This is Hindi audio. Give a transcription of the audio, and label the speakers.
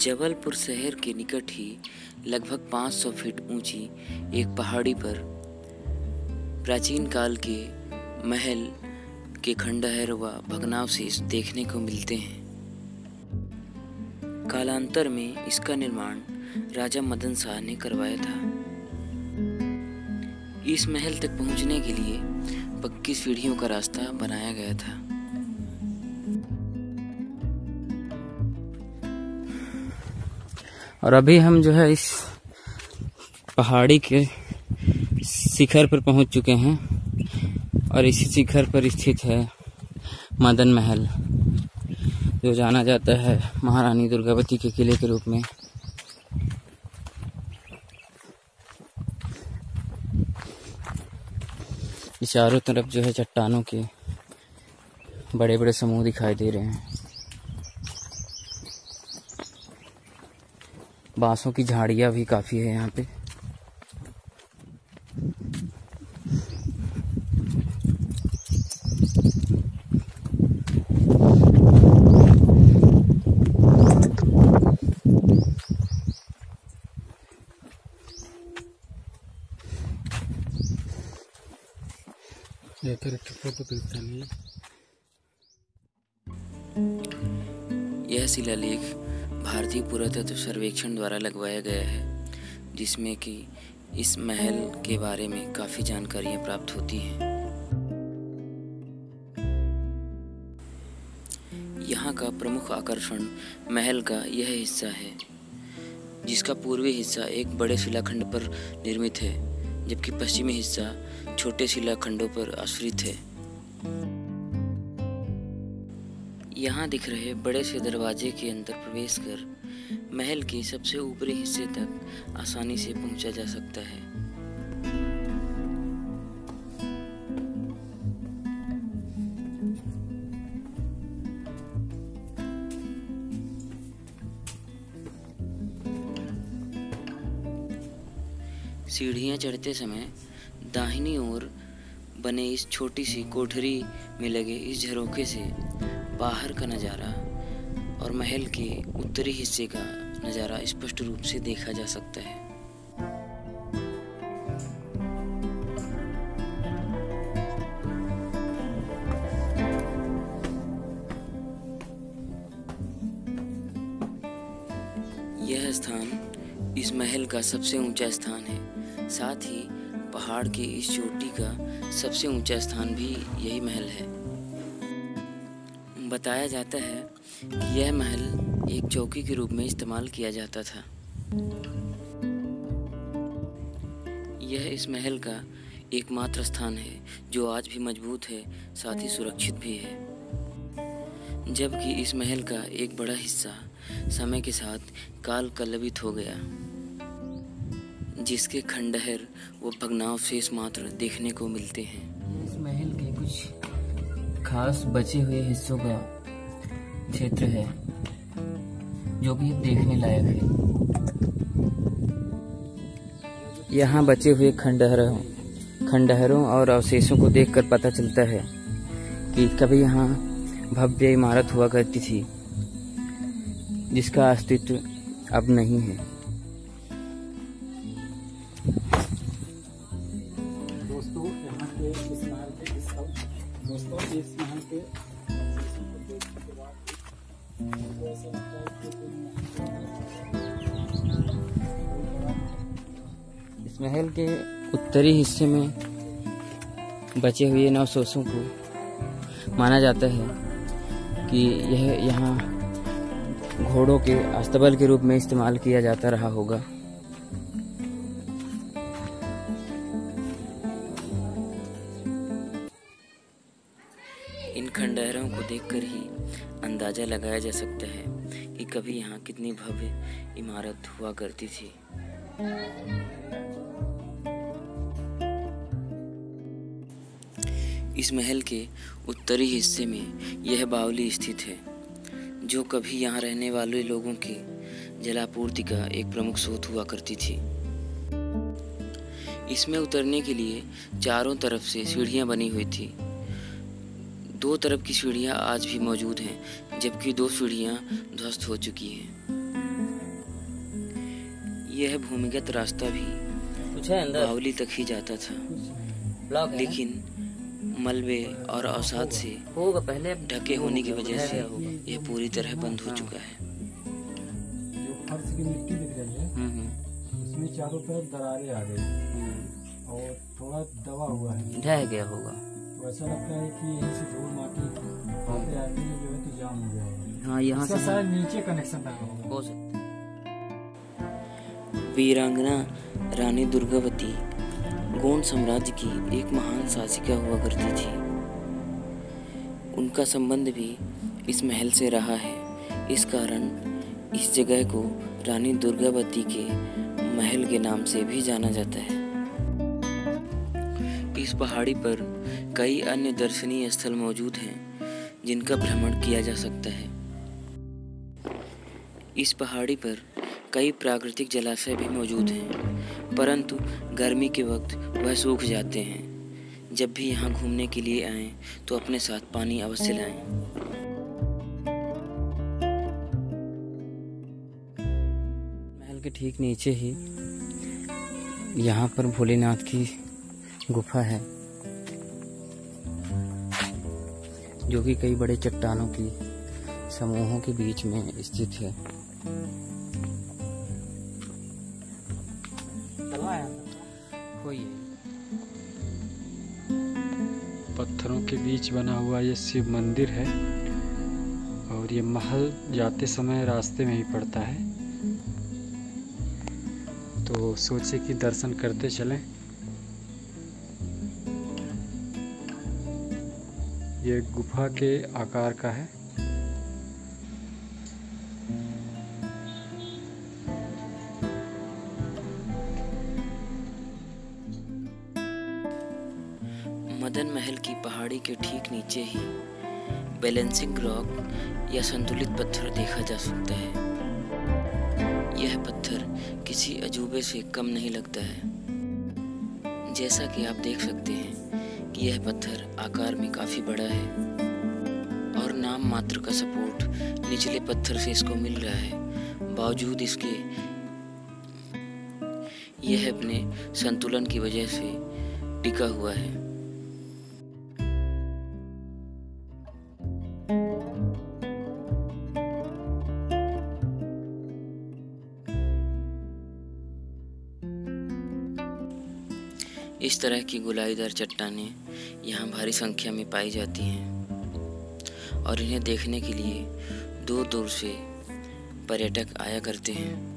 Speaker 1: जबलपुर शहर के निकट ही लगभग 500 फीट ऊंची एक पहाड़ी पर प्राचीन काल के महल के खंडहर व भग्नावशेष देखने को मिलते हैं। कालांतर में इसका निर्माण राजा मदन शाह ने करवाया था। इस महल तक पहुंचने के लिए पक्की सीढ़ियों का रास्ता बनाया गया था।
Speaker 2: और अभी हम जो है इस पहाड़ी के शिखर पर पहुंच चुके हैं और इसी शिखर पर स्थित है मदन महल, जो जाना जाता है महारानी दुर्गावती के किले के रूप में। इस चारों तरफ जो है चट्टानों के बड़े बड़े समूह दिखाई दे रहे हैं। बांसों की झाड़ियाँ भी काफ़ी है यहाँ पे।
Speaker 1: यह शिलालेख भारतीय पुरातत्व सर्वेक्षण द्वारा लगवाया गया है, जिसमें कि इस महल के बारे में काफ़ी जानकारियाँ प्राप्त होती हैं। यहाँ का प्रमुख आकर्षण महल का यह हिस्सा है, जिसका पूर्वी हिस्सा एक बड़े शिलाखंड पर निर्मित है, जबकि पश्चिमी हिस्सा छोटे शिलाखंडों पर आश्रित है। यहाँ दिख रहे बड़े से दरवाजे के अंदर प्रवेश कर महल के सबसे ऊपरी हिस्से तक आसानी से पहुंचा जा सकता है। सीढ़ियाँ चढ़ते समय दाहिनी ओर बने इस छोटी सी कोठरी में लगे इस झरोखे से बाहर का नज़ारा और महल के उत्तरी हिस्से का नज़ारा स्पष्ट रूप से देखा जा सकता है। यह स्थान इस महल का सबसे ऊंचा स्थान है। साथ ही पहाड़ की इस चोटी का सबसे ऊंचा स्थान भी यही महल है। बताया जाता है कि यह महल एक चौकी के रूप में इस्तेमाल किया जाता था। यह इस महल का एकमात्र स्थान है जो आज भी मजबूत है, साथ ही सुरक्षित भी है। जबकि इस महल का एक बड़ा हिस्सा समय के साथ काल कलवित हो गया, जिसके खंडहर व भग्नावशेष मात्र देखने को मिलते हैं।
Speaker 2: इस महल के कुछ खास बचे हुए हिस्सों का क्षेत्र है जो कि देखने लायक है। यहाँ बचे हुए खंडहरों और अवशेषों को देखकर पता चलता है कि कभी यहाँ भव्य इमारत हुआ करती थी, जिसका अस्तित्व अब नहीं है। इस महल के उत्तरी हिस्से में बचे हुए अवशेषों को माना जाता है कि यह यहाँ घोड़ों के अस्तबल के रूप में इस्तेमाल किया जाता रहा होगा।
Speaker 1: इन खंडहरों को देखकर ही अंदाजा लगाया जा सकता है कि कभी यहाँ कितनी भव्य इमारत हुआ करती थी। इस महल के उत्तरी हिस्से में यह बावली स्थित है, जो कभी यहाँ रहने वाले लोगों की जलापूर्ति का एक प्रमुख स्रोत हुआ करती थी। इसमें उतरने के लिए चारों तरफ से सीढ़ियाँ बनी हुई थी। दो तरफ की सीढ़ियाँ आज भी मौजूद हैं, जबकि दो सीढ़ियाँ ध्वस्त हो चुकी हैं। यह भूमिगत रास्ता भी
Speaker 2: कुछ है अंदर,
Speaker 1: बावली तक ही जाता था,
Speaker 2: ब्लॉक है,
Speaker 1: लेकिन मलबे और अवसाद से
Speaker 2: होगा पहले
Speaker 1: ढके होने की वजह से यह पूरी तरह बंद हो चुका है।
Speaker 3: जो फर्श की मिट्टी दिख रही है उसमें चारों तरफ दरारें आ गई और थोड़ा दबा हुआ है,
Speaker 2: ढह गया होगा।
Speaker 3: तो ऐसा लगता है कि यहीं से धूल माटी आते आते जो है तो जाम हो गया होगा।
Speaker 2: हाँ, यहाँ
Speaker 3: इसका
Speaker 2: से
Speaker 3: शायद नीचे कनेक्शन रहा होगा।
Speaker 2: हो सकता
Speaker 1: वीरांगना रानी दुर्गावती गोंड साम्राज्य की एक महान शासिका हुआ करती थी। उनका संबंध भी इस महल से रहा है। इस कारण इस जगह को रानी दुर्गावती के महल के नाम से भी जाना जाता है। इस पहाड़ी पर कई अन्य दर्शनीय स्थल मौजूद हैं जिनका भ्रमण किया जा सकता है। इस पहाड़ी पर कई प्राकृतिक जलाशय भी मौजूद हैं, परंतु गर्मी के वक्त वह सूख जाते हैं। जब भी यहाँ घूमने के लिए आएं तो अपने साथ पानी अवश्य लाएं।
Speaker 2: महल के ठीक नीचे ही यहाँ पर भोलेनाथ की गुफा है, जो कि कई बड़े चट्टानों की समूहों के बीच में स्थित है।
Speaker 3: पत्थरों के बीच बना हुआ ये शिव मंदिर है और ये महल जाते समय रास्ते में ही पड़ता है, तो सोचे कि दर्शन करते चलें। ये गुफा के आकार का है।
Speaker 1: मदन महल की पहाड़ी के ठीक नीचे ही बैलेंसिंग रॉक या संतुलित पत्थर देखा जा सकता है। यह पत्थर किसी अजूबे से कम नहीं लगता है। जैसा कि आप देख सकते हैं कि यह पत्थर आकार में काफी बड़ा है और नाम मात्र का सपोर्ट निचले पत्थर से इसको मिल रहा है। बावजूद इसके यह अपने संतुलन की वजह से टिका हुआ है। इस तरह की गोलाईदार चट्टानें यहाँ भारी संख्या में पाई जाती हैं और इन्हें देखने के लिए दूर दूर से पर्यटक आया करते हैं।